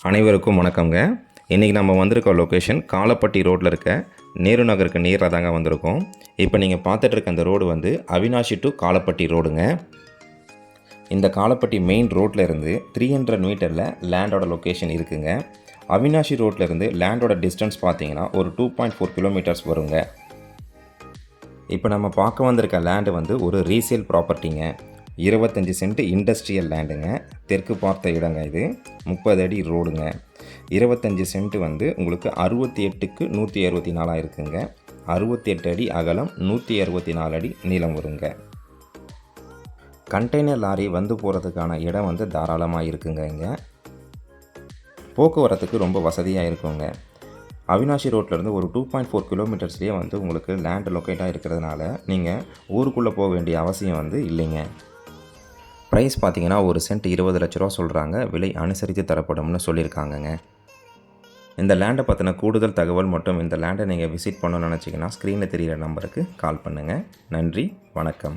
அனைவருக்கும் வணக்கங்க. இன்றைக்கி நம்ம வந்திருக்க லொக்கேஷன் காலப்பட்டி ரோட்டில் இருக்க நேரு நகருக்கு நேராக தாங்க வந்திருக்கோம். இப்போ நீங்கள் பார்த்துட்டு இருக்க அந்த ரோடு வந்து அவினாஷி டு காலப்பட்டி ரோடுங்க. இந்த காலப்பட்டி மெயின் ரோட்டில் இருந்து 300 மீட்டரில் லேண்டோட லொக்கேஷன் இருக்குங்க. அவினாஷி ரோட்டில் இருந்து லேண்டோட டிஸ்டன்ஸ் பார்த்தீங்கன்னா ஒரு 2.4 கிலோமீட்டர்ஸ் வருங்க. இப்போ நம்ம பார்க்க வந்திருக்க லேண்டு வந்து ஒரு ரீசேல் ப்ராப்பர்ட்டிங்க. 25 சென்ட் இண்டஸ்ட்ரியல் லேண்டுங்க. தெற்கு பார்த்த இடங்க. இது 30 அடி ரோடுங்க. 25 சென்ட் வந்து உங்களுக்கு 68க்கு 164 இருக்குங்க. 68 அடி அகலம், 164 அடி நீளம் வருங்க. கண்டெய்னர் லாரி வந்து போகிறதுக்கான இடம் வந்து தாராளமாக இருக்குங்க. இங்கே போக்குவரத்துக்கு ரொம்ப வசதியாக இருக்குங்க. அவினாஷி ரோட்லேருந்து ஒரு 2.4 கிலோமீட்டர்ஸ்லேயே வந்து உங்களுக்கு லேண்ட் லொக்கேட்டாக இருக்கிறதுனால நீங்கள் ஊருக்குள்ளே போக வேண்டிய அவசியம் வந்து இல்லைங்க. ப்ரைஸ் பார்த்தீங்கன்னா ஒரு சென்ட் 20 லட்ச ரூபா சொல்கிறாங்க. விலை அனுசரித்து தரப்படும்னு சொல்லியிருக்காங்கங்க. இந்த லேண்டை பற்றின கூடுதல் தகவல் மற்றும் இந்த லேண்டை நீங்கள் விசிட் பண்ணணும்னு நினச்சிங்கன்னா ஸ்க்ரீனில் தெரிகிற நம்பருக்கு கால் பண்ணுங்கள். நன்றி, வணக்கம்.